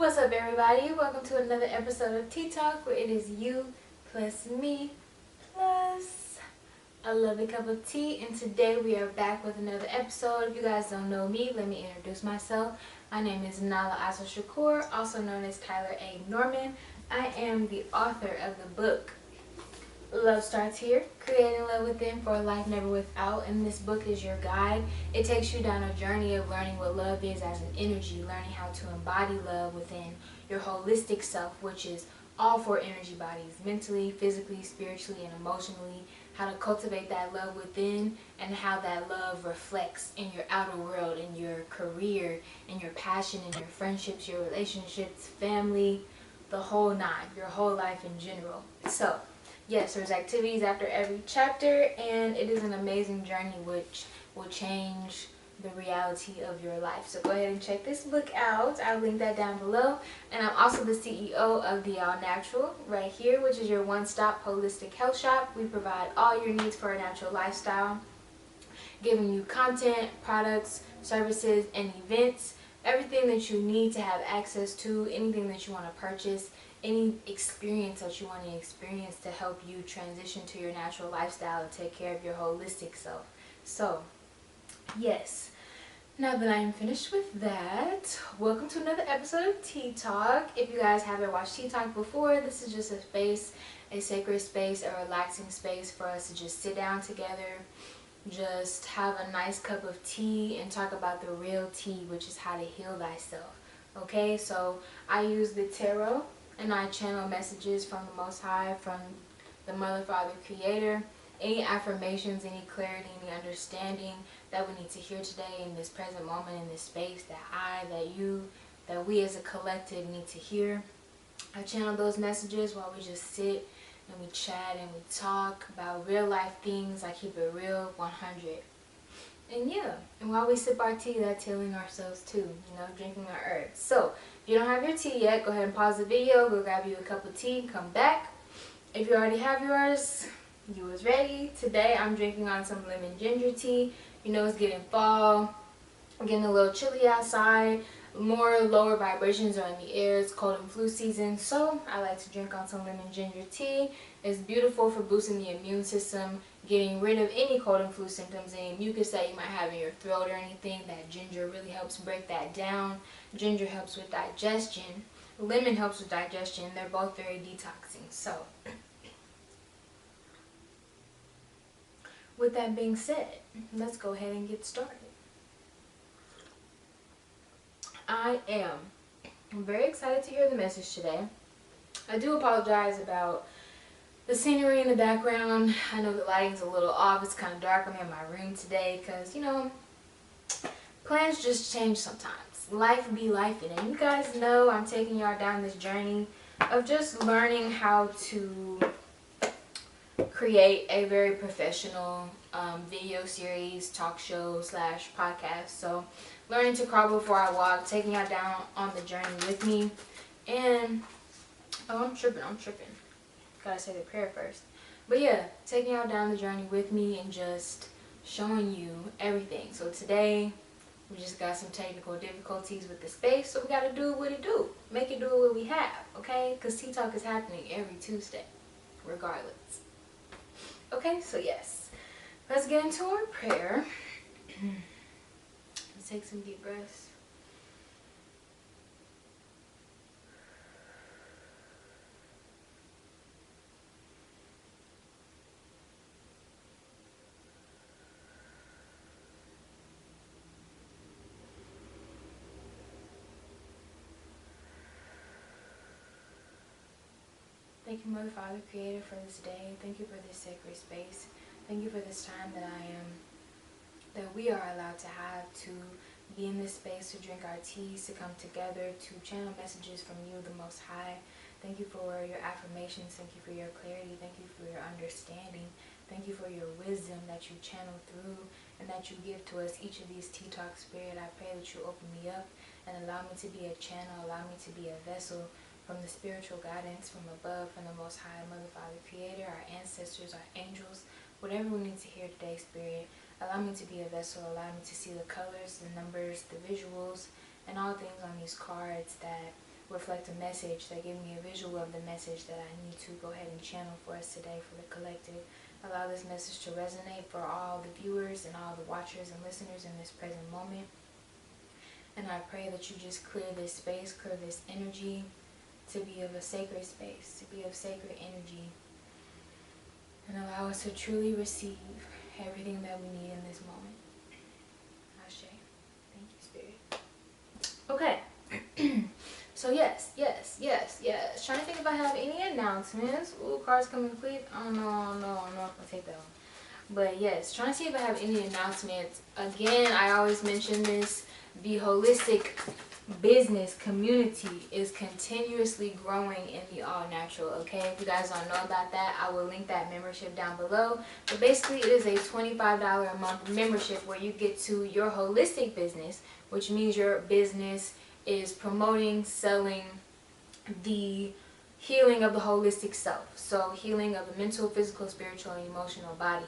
What's up, everybody? Welcome to another episode of TTALK, where it is you plus me plus a lovely cup of tea. And today we are back with another episode. If you guys don't know me, let me introduce myself. My name is Nala Asa Shakur, also known as Tyler A. Norman. I am the author of the book Love Starts Here, Creating Love Within for a Life Never Without, and this book is your guide. It takes you down a journey of learning what love is as an energy, learning how to embody love within your holistic self, which is all four energy bodies, mentally, physically, spiritually, and emotionally, how to cultivate that love within, and how that love reflects in your outer world, in your career, in your passion, in your friendships, your relationships, family, the whole nine, your whole life in general. So, yes, there's activities after every chapter, and it is an amazing journey which will change the reality of your life. So go ahead and check this book out. I'll link that down below. And I'm also the CEO of the All Natural right here, which is your one-stop holistic health shop. We provide all your needs for a natural lifestyle, giving you content, products, services, and events. Everything that you need to have access to, anything that you want to purchase, any experience that you want to experience to help you transition to your natural lifestyle and take care of your holistic self. So, yes. Now that I am finished with that, welcome to another episode of Tea Talk. If you guys haven't watched Tea Talk before, this is just a space, a sacred space, a relaxing space for us to just sit down together, just have a nice cup of tea and talk about the real tea, which is how to heal thyself. Okay, so I use the tarot and I channel messages from the Most High, from the Mother, Father, Creator. Any affirmations, any clarity, any understanding that we need to hear today in this present moment, in this space, that we as a collective need to hear. I channel those messages while we just sit and we chat and we talk about real life things. I keep it real 100. And yeah, and while we sip our tea, that's healing ourselves too, drinking our herbs. So, if you don't have your tea yet, go ahead and pause the video, go grab you a cup of tea, come back. If you already have yours, you was ready. Today, I'm drinking on some lemon ginger tea. It's getting fall, getting a little chilly outside. More lower vibrations are in the air. It's cold and flu season, so I like to drink on some lemon ginger tea. It's beautiful for boosting the immune system, getting rid of any cold and flu symptoms, any mucus that you might have in your throat or anything. That ginger really helps break that down. Ginger helps with digestion. Lemon helps with digestion. They're both very detoxing. So, with that being said, let's go ahead and get started. I am very excited to hear the message today. I do apologize about the scenery in the background. I know the lighting's a little off. It's kind of dark. I'm in my room today because, plans just change sometimes. Life be lifing. And you guys know I'm taking y'all down this journey of just learning how to create a very professional video series, talk show / podcast. So, learning to crawl before I walk, taking y'all down on the journey with me. And, I'm tripping. Gotta say the prayer first. But yeah, taking y'all down the journey with me and just showing you everything. So today, we just got some technical difficulties with the space, so we gotta do what it do. Make it do what we have, okay? Because Tea Talk is happening every Tuesday, regardless. Okay, so yes. Let's get into our prayer. Let's take some deep breaths. Thank you, Mother, Father, Creator, for this day. Thank you for this sacred space. Thank you for this time that we are allowed to have to be in this space, to drink our teas, to come together, to channel messages from you, the Most High. Thank you for your affirmations. Thank you for your clarity. Thank you for your understanding. Thank you for your wisdom that you channel through and that you give to us each of these Tea Talk Spirit. I pray that you open me up and allow me to be a channel, allow me to be a vessel from the spiritual guidance from above, from the Most High, Mother, Father, Creator, our ancestors, our angels, whatever we need to hear today, Spirit. Allow me to be a vessel. Allow me to see the colors, the numbers, the visuals, and all things on these cards that reflect a message, that give me a visual of the message that I need to go ahead and channel for us today, for the collective. Allow this message to resonate for all the viewers and all the watchers and listeners in this present moment. And I pray that you just clear this space, clear this energy, to be of a sacred space, to be of sacred energy, and allow us to truly receive everything that we need in this moment. Ashe. Thank you, Spirit. Okay. So yes. Trying to think if I have any announcements. Ooh, cards coming quick. I don't know if I'm gonna take that one. But yes, trying to see if I have any announcements. Again, I always mention this. The holistic business community is continuously growing in the all natural. Okay, if you guys don't know about that, I will link that membership down below. But basically, it is a $25 a month membership where you get to your holistic business, which means your business is promoting, selling the healing of the holistic self. So healing of the mental, physical, spiritual, and emotional body.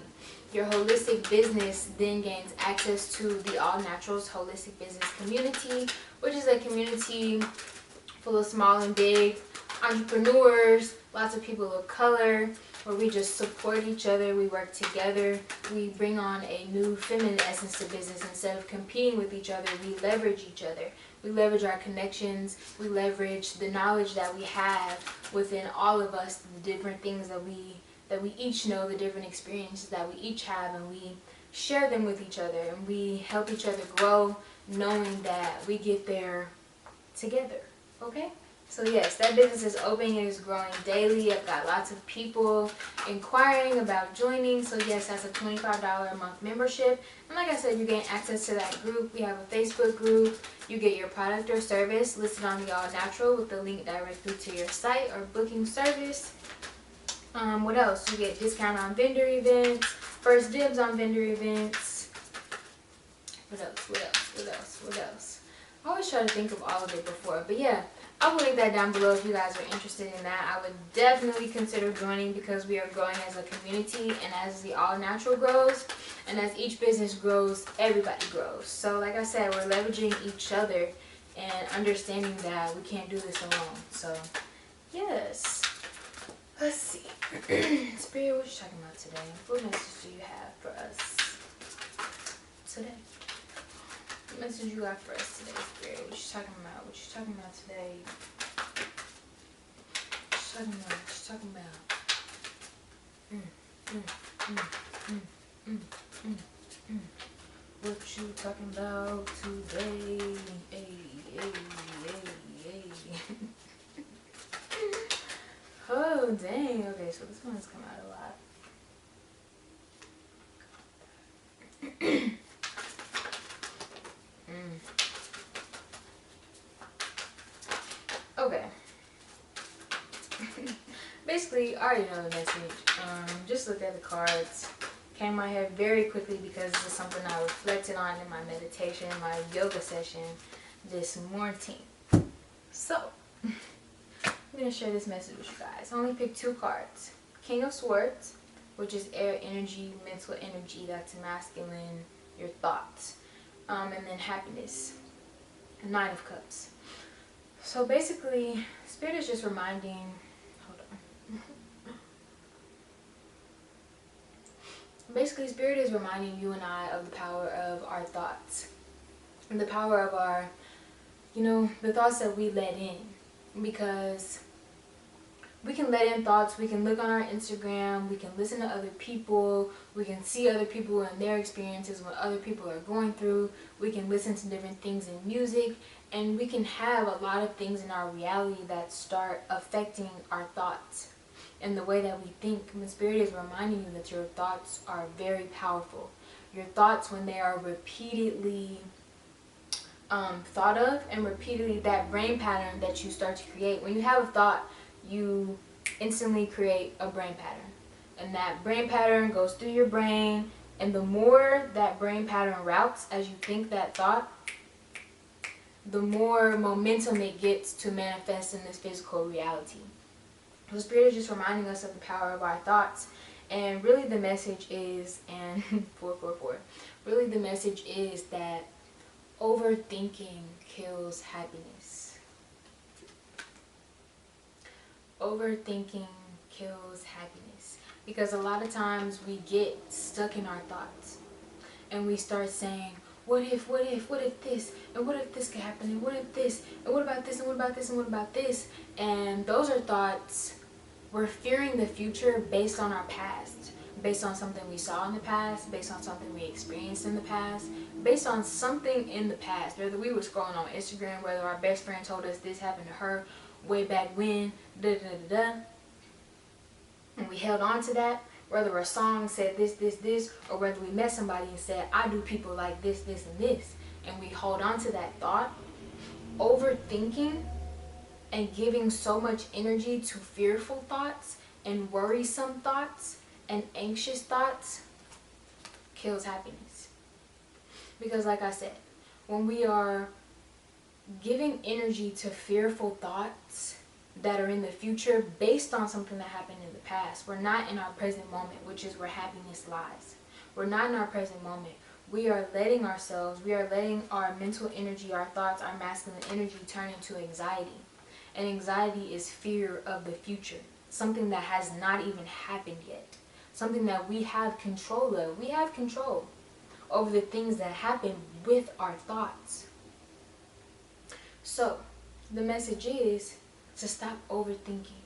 Your holistic business then gains access to the All Naturals Holistic Business Community, which is a community full of small and big entrepreneurs, lots of people of color, where we just support each other, we work together, we bring on a new feminine essence to business. Instead of competing with each other, we leverage each other. We leverage our connections, we leverage the knowledge that we have within all of us, the different things that we each know, the different experiences that we each have, and we share them with each other, and we help each other grow, knowing that we get there together. Okay? So yes, that business is open. It is growing daily. I've got lots of people inquiring about joining. So yes, that's a $25 a month membership. And like I said, you gain access to that group. We have a Facebook group. You get your product or service listed on the All Natural with the link directly to your site or booking service. What else? You get discount on vendor events, first dibs on vendor events. What else? I always try to think of all of it before, but yeah, I will link that down below if you guys are interested in that. I would definitely consider joining because we are growing as a community, and as the All Natural grows, and as each business grows, everybody grows. So like I said, we're leveraging each other and understanding that we can't do this alone. So yes. Let's see. Spirit, what you talking about today? What message do you have for us today? What message you got for us today, Spirit? What you talking about? What you talking about today? What you talking about? What you talking about? What you talking about today? Oh, dang. Okay, so this one has come out a lot. Okay. Basically, I already know the message. Just looked at the cards. Came in my head very quickly because this is something I reflected on in my meditation, my yoga session this morning. So, I'm going to share this message with you guys. I only picked 2 cards. King of Swords, which is air energy, mental energy, that's masculine, your thoughts. And then happiness, 9 of Cups. So basically, Spirit is just reminding, hold on. Basically, Spirit is reminding you and I of the power of our thoughts. And the power of our, the thoughts that we let in. Because we can let in thoughts, we can look on our Instagram, we can listen to other people, we can see other people and their experiences, what other people are going through, we can listen to different things in music, and we can have a lot of things in our reality that start affecting our thoughts and the way that we think. And the Spirit is reminding you that your thoughts are very powerful. Your thoughts, when they are repeatedly thought of, and repeatedly, that brain pattern that you start to create. When you have a thought, you instantly create a brain pattern, and that brain pattern goes through your brain, and the more that brain pattern routes as you think that thought, the more momentum it gets to manifest in this physical reality. The Spirit is just reminding us of the power of our thoughts, and really the message is, and 444, really the message is that overthinking kills happiness. overthinking kills happiness, because a lot of times we get stuck in our thoughts and we start saying, what if this, and what if this could happen, and what if this, and what about this, and what about this, and what about this? And those are thoughts. We're fearing the future based on our past, based on something we saw in the past, based on something we experienced in the past, based on something in the past. Whether we were scrolling on Instagram, whether our best friend told us this happened to her way back when, and we held on to that, whether a song said this, or whether we met somebody and said, I do people like this, and this, and we hold on to that thought. Overthinking and giving so much energy to fearful thoughts and worrisome thoughts and anxious thoughts kills happiness. Because like I said, when we are giving energy to fearful thoughts that are in the future based on something that happened in the past, we're not in our present moment, which is where happiness lies. We're not in our present moment. We are letting our mental energy, our thoughts, our masculine energy turn into anxiety. And anxiety is fear of the future, something that has not even happened yet, something that we have control of. We have control over the things that happen with our thoughts. So the message is to stop overthinking,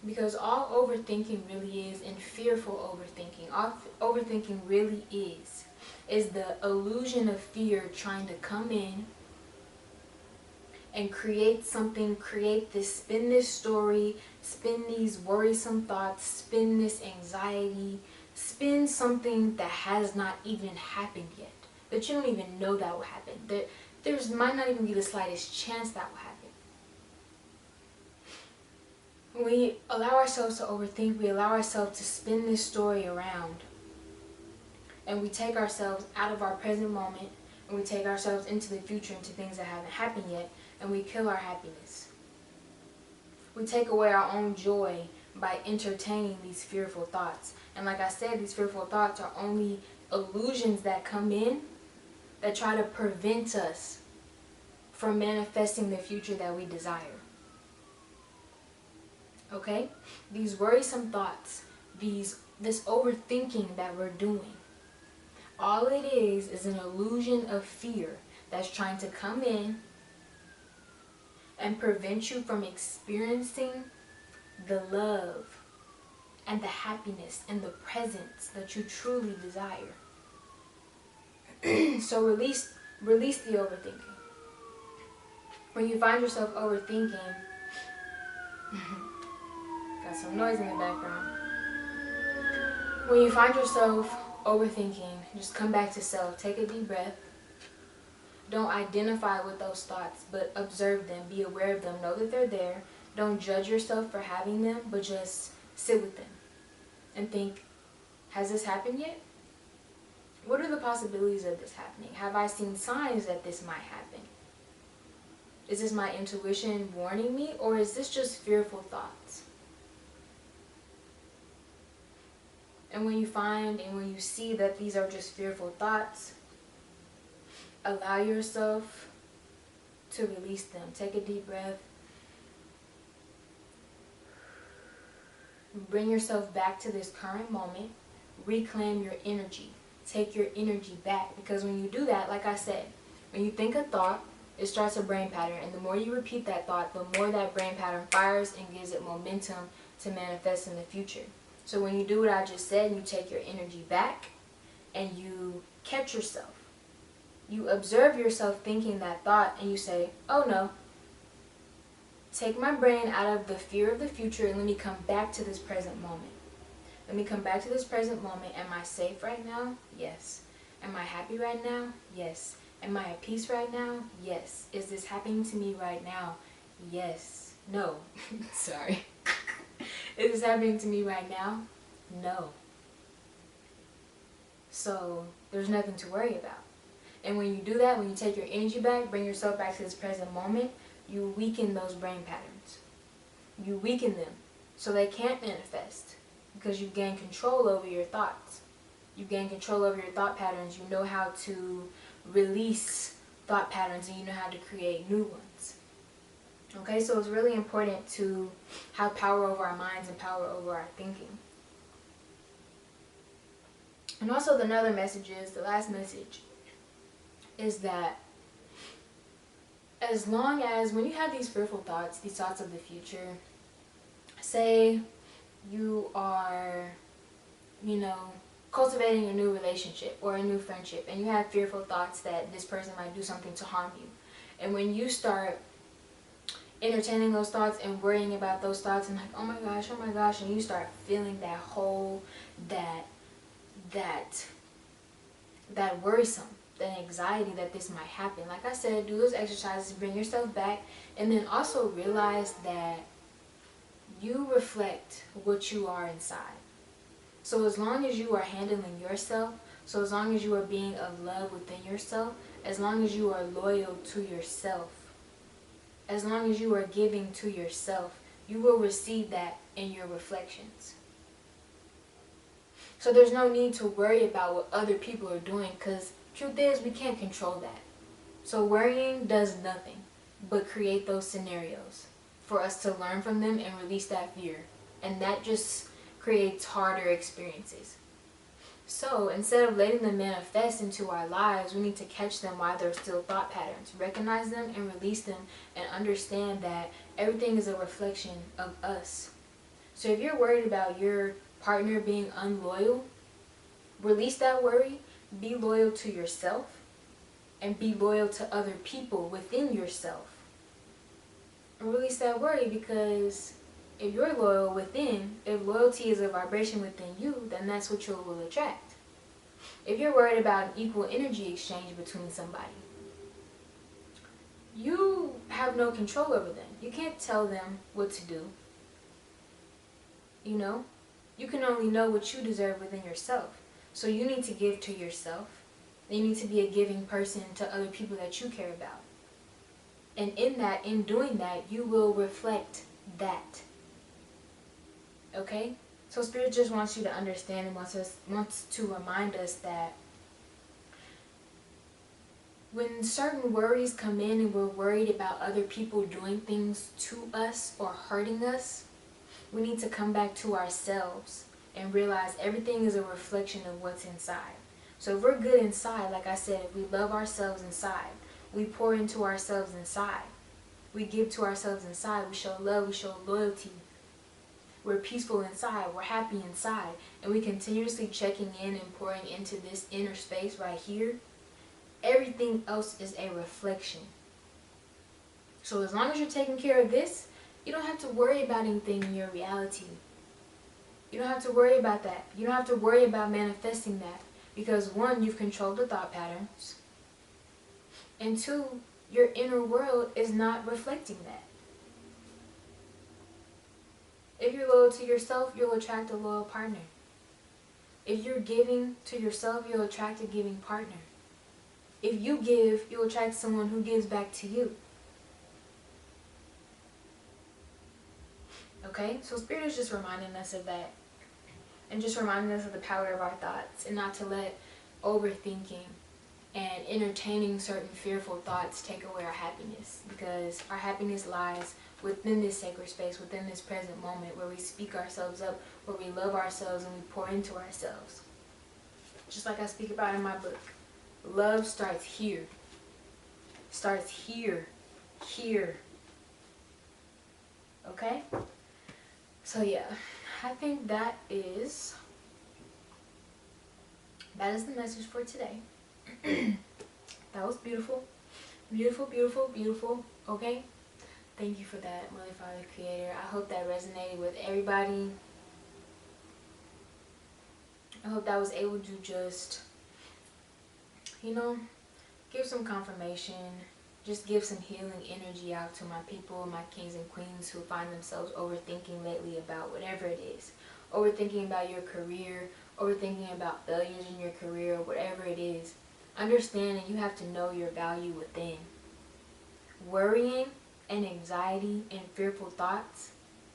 because all overthinking really is, and fearful overthinking, all overthinking really is the illusion of fear trying to come in and create something, spin this story, spin these worrisome thoughts, spin this anxiety, spin something that has not even happened yet, that you don't even know that will happen, that there's might not even be the slightest chance that will happen. When we allow ourselves to overthink, we allow ourselves to spin this story around, and we take ourselves out of our present moment, and we take ourselves into the future, into things that haven't happened yet, and we kill our happiness. We take away our own joy by entertaining these fearful thoughts. And like I said, these fearful thoughts are only illusions that come in that try to prevent us from manifesting the future that we desire. Okay? These worrisome thoughts, this overthinking that we're doing, all it is an illusion of fear that's trying to come in and prevent you from experiencing the love and the happiness and the presence that you truly desire. So release the overthinking. When you find yourself overthinking, got some noise in the background. When you find yourself overthinking, just come back to self. Take a deep breath. Don't identify with those thoughts, but observe them. Be aware of them. Know that they're there. Don't judge yourself for having them, but just sit with them and think, has this happened yet? What are the possibilities of this happening? Have I seen signs that this might happen? Is this my intuition warning me, or is this just fearful thoughts? And when you find and when you see that these are just fearful thoughts, allow yourself to release them. Take a deep breath. Bring yourself back to this current moment. Reclaim your energy. Take your energy back. Because when you do that, like I said, when you think a thought, it starts a brain pattern. And the more you repeat that thought, the more that brain pattern fires and gives it momentum to manifest in the future. So when you do what I just said, and you take your energy back and you catch yourself. You observe yourself thinking that thought and you say, oh no. Take my brain out of the fear of the future and let me come back to this present moment. Let me come back to this present moment. Am I safe right now? Yes. Am I happy right now? Yes. Am I at peace right now? Yes. Is this happening to me right now? Yes. No. Sorry. Is this happening to me right now? No. So there's nothing to worry about. And when you do that, when you take your energy back, bring yourself back to this present moment, you weaken those brain patterns. You weaken them so they can't manifest, because you've gained control over your thoughts. You've gained control over your thought patterns. You know how to release thought patterns, and you know how to create new ones. Okay, so it's really important to have power over our minds and power over our thinking. And also the last message is that as long as when you have these fearful thoughts, these thoughts of the future, say you are, cultivating a new relationship or a new friendship, and you have fearful thoughts that this person might do something to harm you. And when you start entertaining those thoughts and worrying about those thoughts and like, oh my gosh, and you start feeling that whole, that worrisome, that anxiety that this might happen. Like I said, do those exercises, bring yourself back, and then also realize that you reflect what you are inside. So as long as you are handling yourself, so as long as you are being of love within yourself, as long as you are loyal to yourself, as long as you are giving to yourself, you will receive that in your reflections. So there's no need to worry about what other people are doing, because truth is, we can't control that. So worrying does nothing but create those scenarios for us to learn from them and release that fear. And that just creates harder experiences. So instead of letting them manifest into our lives, we need to catch them while they're still thought patterns, recognize them and release them, and understand that everything is a reflection of us. So if you're worried about your partner being unloyal, release that worry, be loyal to yourself, and be loyal to other people within yourself. And release that worry, because if you're loyal within, if loyalty is a vibration within you, then that's what you will attract. If you're worried about an equal energy exchange between somebody, you have no control over them. You can't tell them what to do. You can only know what you deserve within yourself. So you need to give to yourself. You need to be a giving person to other people that you care about. And in doing that, you will reflect that. Okay? So Spirit just wants you to understand and wants to remind us that when certain worries come in and we're worried about other people doing things to us or hurting us, we need to come back to ourselves and realize everything is a reflection of what's inside. So if we're good inside, like I said, if we love ourselves inside, we pour into ourselves inside, we give to ourselves inside, we show love, we show loyalty, we're peaceful inside, we're happy inside, and we continuously checking in and pouring into this inner space right here, everything else is a reflection. So as long as you're taking care of this, you don't have to worry about anything in your reality. You don't have to worry about that. You don't have to worry about manifesting that. Because one, you've controlled the thought patterns. And two, your inner world is not reflecting that. If you're loyal to yourself, you'll attract a loyal partner. If you're giving to yourself, you'll attract a giving partner. If you give, you'll attract someone who gives back to you. Okay? So Spirit is just reminding us of that. And just reminding us of the power of our thoughts, and not to let overthinking and entertaining certain fearful thoughts take away our happiness. Because our happiness lies within this sacred space, within this present moment, where we speak ourselves up, where we love ourselves and we pour into ourselves. Just like I speak about in my book, love starts here. Starts here. Here. Okay? So yeah, I think that is the message for today. That was beautiful. Beautiful, beautiful, beautiful. Okay? Thank you for that, Mother, Father, Creator. I hope that resonated with everybody. I hope that was able to just, give some confirmation. Just give some healing energy out to my people, my kings and queens who find themselves overthinking lately about whatever it is. Overthinking about your career, overthinking about failures in your career, whatever it is. Understand that you have to know your value within. Worrying and anxiety and fearful thoughts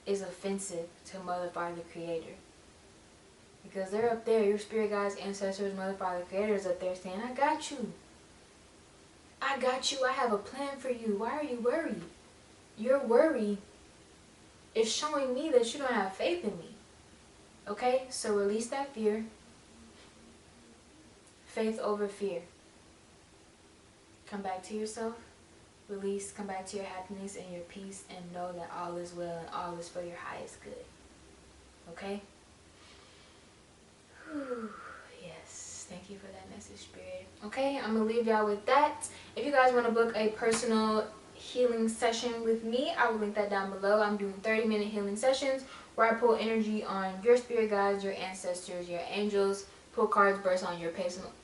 is offensive to Mother, Father, Creator. Because they're up there, your spirit guides, ancestors, Mother, Father, Creator is up there saying, I got you. I got you. I have a plan for you. Why are you worried? your worry is showing me that you don't have faith in me. Okay? So release that fear. Faith over fear. Come back to yourself. Release, come back to your happiness and your peace, and know that all is well and all is for your highest good. Okay? Whew. Yes. Thank you for that message, Spirit. Okay, I'm going to leave y'all with that. If you guys want to book a personal healing session with me, I will link that down below. I'm doing 30-minute healing sessions where I pull energy on your spirit guides, your ancestors, your angels, pull cards based on your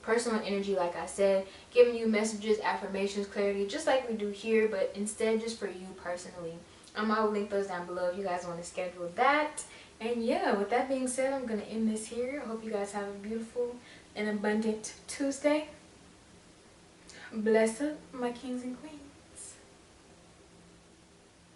personal energy, like I said, giving you messages, affirmations, clarity, just like we do here, but instead just for you personally. I will link those down below if you guys want to schedule that. And yeah, with that being said, I'm going to end this here. I hope you guys have a beautiful and abundant Tuesday. Bless up, my kings and queens.